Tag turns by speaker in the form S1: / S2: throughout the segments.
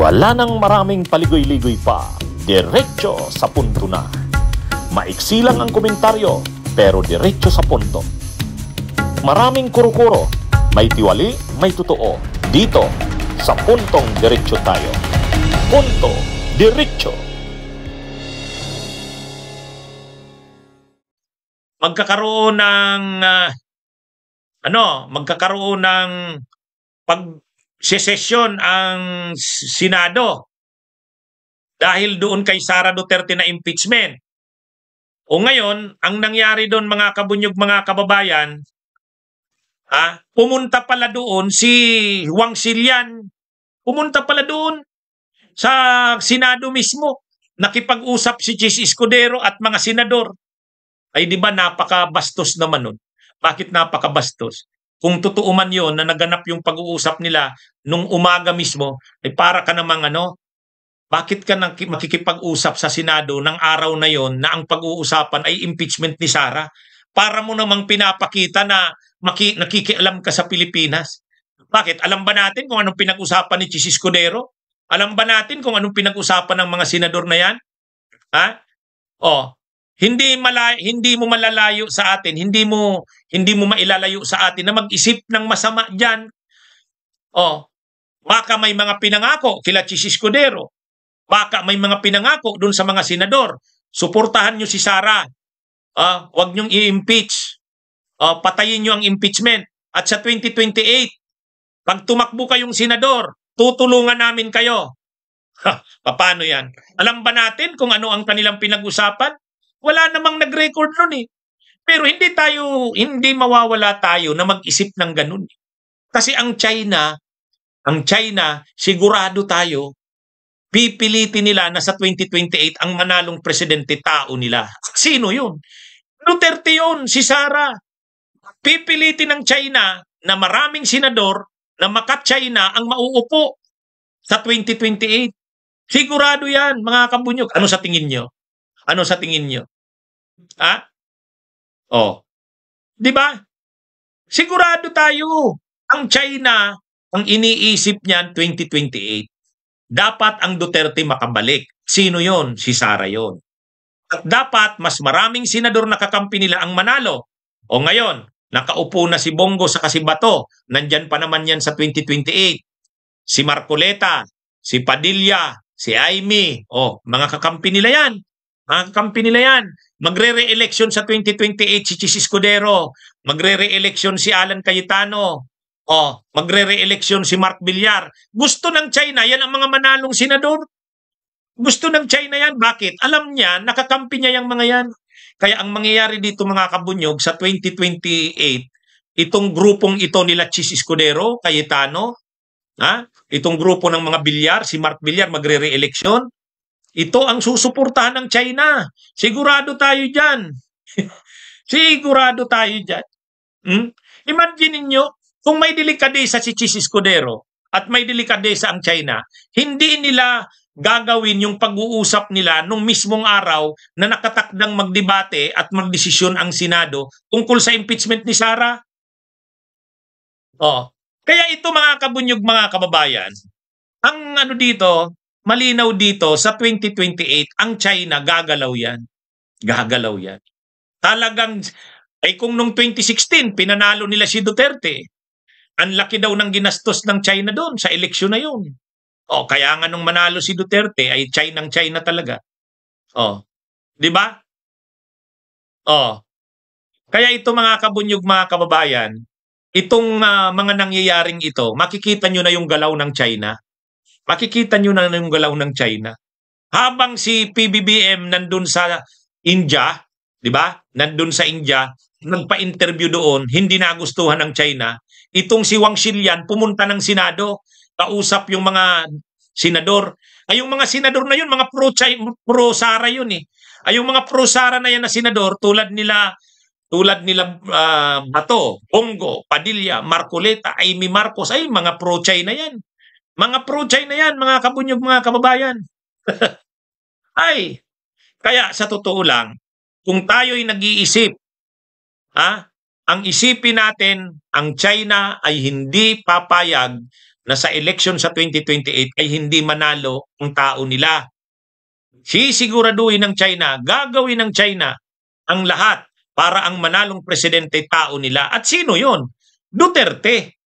S1: Wala nang maraming paligoy-ligoy pa, diretso sa punto na. Maiksi lang ang komentaryo, pero diretso sa punto. Maraming kuro-kuro, may tiwali, may totoo. Dito, sa puntong diretso tayo. Punto diretso.
S2: Magkakaroon ng magkakaroon ng pagsesesyon ang Senado dahil doon kay Sara Duterte na impeachment. O ngayon, ang nangyari doon mga kabunyog, mga kababayan, pumunta pala doon si Juan Sillan. Pumunta pala doon sa Senado mismo. Nakipag-usap si Chis Escudero at mga senador. Ay di ba napakabastos naman nun? Bakit napakabastos? Kung totoo man yun na naganap yung pag-uusap nila nung umaga mismo, ay para ka namang bakit ka makikipag-usap sa Senado ng araw na yon na ang pag-uusapan ay impeachment ni Sara? Para mo namang pinapakita na nakikialam ka sa Pilipinas. Bakit? Alam ba natin kung anong pinag-usapan ni Chis Escudero? Alam ba natin kung anong pinag-usapan ng mga senador na yan? Hindi mo malalayo sa atin, hindi mo mailalayo sa atin na mag-isip ng masama diyan. Baka may mga pinangako kila Chis Escudero. Baka may mga pinangako doon sa mga senador. Suportahan niyo si Sara. Huwag niyong i-impeach. Patayin niyo ang impeachment. At sa 2028, pag tumakbo kayong senador, tutulungan namin kayo. Paano yan? Alam ba natin kung ano ang kanilang pinag-usapan? Wala namang nag-record nun eh. Pero hindi mawawala tayo na mag-isip ng ganun. Kasi ang China, sigurado tayo, pipilitin nila na sa 2028 ang manalong presidente tao nila. Sino yun? Duterte yun, si Sara. Pipilitin ng China na maraming senador na maka-China ang mauupo sa 2028. Sigurado yan, mga kabunyog. Ano sa tingin nyo? Ano sa tingin nyo? Di ba? Sigurado tayo. Ang China, ang iniisip niyan 2028. Dapat ang Duterte makabalik. Sino yon? Si Sara yon. At dapat mas maraming senador na kakampi nila ang manalo. O ngayon, nakaupo na si Bongo sa Kasibato. Nandyan pa naman yan sa 2028. Si Marcoleta, si Padilla, si Aimee. Mga kakampi nila yan. Mga kakampi nila yan. Magre-re-election sa 2028 si Chis Escudero. Magre-re-election si Alan Cayetano. Magre-re-election si Mark Villar. Gusto ng China, yan ang mga manalong senador. Gusto ng China yan. Bakit? Alam niya, nakakampi niya yung mga yan. Kaya ang mangyayari dito mga kabunyog sa 2028, itong grupong ito nila Chis Escudero, Cayetano, itong grupo ng mga Villar, si Mark Villar magre-re-election, ito ang susuportahan ng China. Sigurado tayo dyan. Sigurado tayo dyan. Imagine niyo kung may delikadesa si Chis Escudero at may delikadesa ang China, hindi nila gagawin yung pag-uusap nila nung mismong araw na nakatakdang magdebate at magdesisyon ang Senado tungkol sa impeachment ni Sara. Kaya ito mga kabunyog, mga kababayan, ang dito, malinaw dito sa 2028, ang China gagalaw yan. Gagalaw yan. Talagang, kung nung 2016, pinanalo nila si Duterte, ang laki daw ng ginastos ng China doon sa eleksyon na yun. Kaya nga nung manalo si Duterte ay China talaga. Di ba? Kaya ito mga kabunyog, mga kababayan, itong mga nangyayaring ito, makikita nyo na yung galaw ng China. Makikita nyo na yung galaw ng China. Habang si PBBM nandun sa India, di ba? Nandun sa India, nagpa-interview doon, hindi nagustuhan ng China. Itong si Wang Xilian pumunta ng Senado, kausap yung mga senador. Yung mga senador na yun, mga pro-Sara yun eh. Yung mga pro-Sara na yan na senador, tulad nila Bato, Bongo, Padilla, Marcoleta, Aimee Marcos, ay mga pro-China yan. Mga pro-China yan, mga kabunyog, mga kababayan. Kaya sa totoo lang, kung tayo'y nag-iisip, ang isipin natin, ang China ay hindi papayag na sa election sa 2028 ay hindi manalo ang tao nila. Sisiguraduhin ng China, gagawin ng China ang lahat para ang manalong presidente tao nila. At sino yon? Duterte.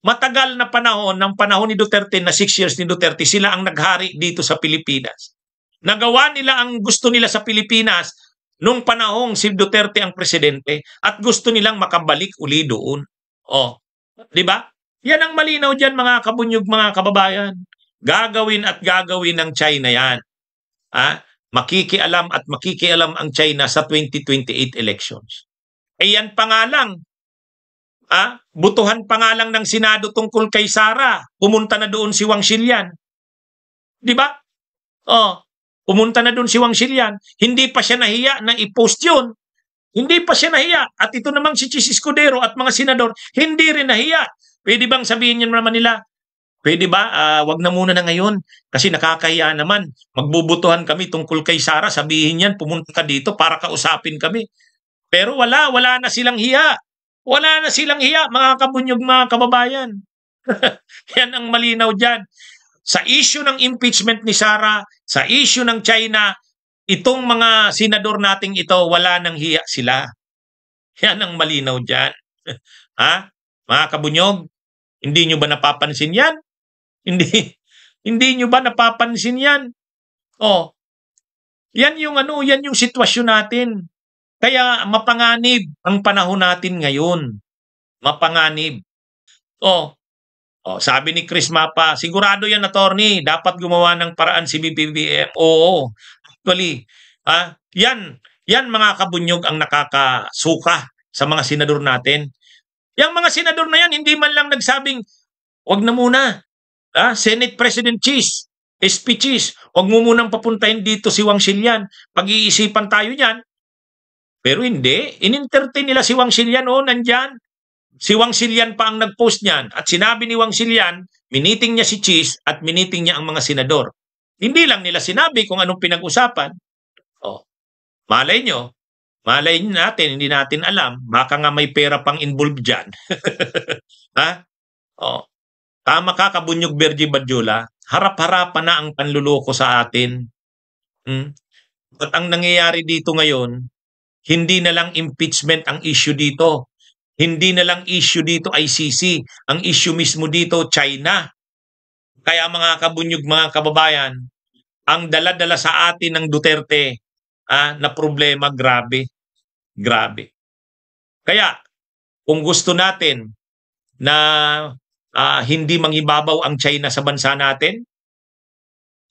S2: Matagal na panahon, ng panahon ni Duterte, na 6 years ni Duterte, sila ang naghari dito sa Pilipinas. Nagawa nila ang gusto nila sa Pilipinas nung panahong si Duterte ang presidente at gusto nilang makabalik uli doon. Di ba? Yan ang malinaw dyan, mga kabunyog, mga kababayan. Gagawin at gagawin ng China yan. Makikialam at makikialam ang China sa 2028 elections. Yan pa nga lang. Butuhan pa nga lang ng Senado tungkol kay Sara. Pumunta na doon si Wang Xilian. Di ba? Pumunta na doon si Wang Xilian. Hindi pa siya nahiya na i-post yun. Hindi pa siya nahiya. At ito namang si Chis Escudero at mga senador, hindi rin nahiya. Pwede bang sabihin niyo naman nila, pwede ba, wag na muna na ngayon kasi nakakahiya naman. Magbubutuhan kami tungkol kay Sara, sabihin yan, pumunta ka dito para kausapin kami. Pero wala na silang hiya. Wala na silang hiya, mga kabunyog, mga kababayan. Yan ang malinaw dyan. Sa issue ng impeachment ni Sara, sa issue ng China, itong mga senador nating ito, wala nang hiya sila. Yan ang malinaw dyan. Mga kabunyog, hindi nyo ba napapansin yan? Hindi nyo ba napapansin yan? Yan yung sitwasyon natin. Kaya mapanganib ang panahon natin ngayon. Mapanganib. Sabi ni Chris Mapa, sigurado yan, attorney, dapat gumawa ng paraan si BBM. Oo. Actually, yan mga kabunyog ang nakakasuka sa mga senador natin. Yang mga senador na yan, hindi man lang nagsabing, wag na muna. Senate President Chis, SP Chis, wag mo munang papuntahin dito si Wang Xilian. Pag-iisipan tayo niyan. Pero hindi, in-entertain nila si Wang Xilian, nandyan. Si Wang Xilian pa ang nag-post niyan. At sinabi ni Wang Xilian, miniting niya si Chis at miniting niya ang mga senador. Hindi lang nila sinabi kung anong pinag-usapan. Malay natin, hindi natin alam. Baka nga may pera pang involved dyan. Tama ka, Kabunyog Bergie Badjola. Harap-harapan na ang panluloko sa atin. At ang nangyayari dito ngayon, hindi na lang impeachment ang issue dito. Hindi na lang issue dito ICC. Ang issue mismo dito, China. Kaya mga kabunyog, mga kababayan, ang dala-dala sa atin ng Duterte na problema, grabe. Grabe. Kaya, kung gusto natin na hindi manghibabaw ang China sa bansa natin,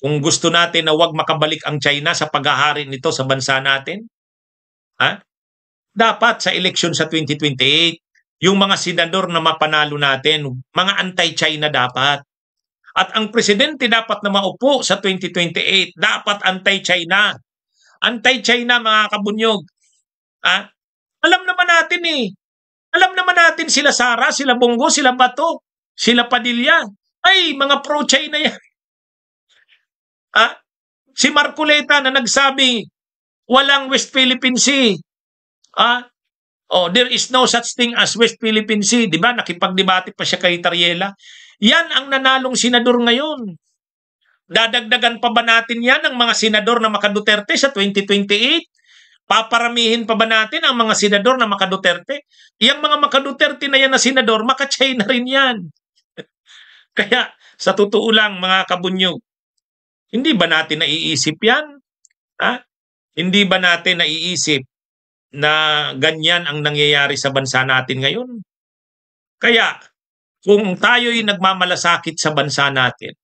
S2: kung gusto natin na wag makabalik ang China sa paghahari nito sa bansa natin, dapat sa eleksyon sa 2028, yung mga senador na mapanalo natin, mga anti-China dapat. At ang presidente dapat na maupo sa 2028, dapat anti-China. Anti-China, mga kabunyog. Alam naman natin Alam naman natin sila Sara, sila Bongo, sila Bato, sila Padilla. Ay, mga pro-China yan. Si Marcoleta na nagsabi, walang West Philippine Sea. There is no such thing as West Philippine Sea. Diba? Nakipagdebate pa siya kay Tariela. Yan ang nanalong senador ngayon. Dadagdagan pa ba natin yan ng mga senador na maka-Duterte sa 2028? Paparamihin pa ba natin ang mga senador na maka-Duterte? Yang mga maka-Duterte na yan na senador, maka-China rin yan. Kaya sa totoo lang, mga kabunyog, hindi ba natin naiisip yan? Hindi ba natin naiisip na ganyan ang nangyayari sa bansa natin ngayon? Kaya, kung tayo'y nagmamalasakit sa bansa natin,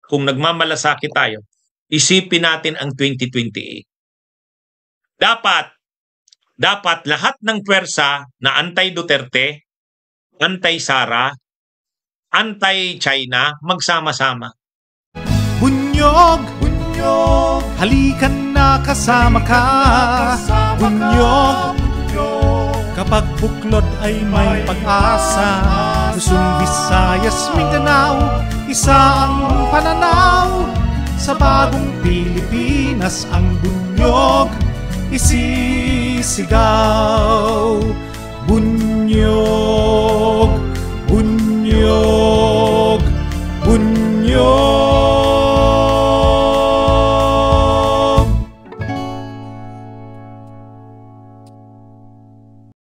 S2: kung nagmamalasakit tayo, isipin natin ang 2028. Dapat lahat ng pwersa na anti-Duterte, anti-Sara, anti-China, magsama-sama.
S3: Bunyog, halikan na kasama ka. Bunyog, kapag buklod ay may pag-asa. Luzon, Visayas, Mindanao, isa ang pananaw. Sa bagong Pilipinas ang bunyog isisigaw.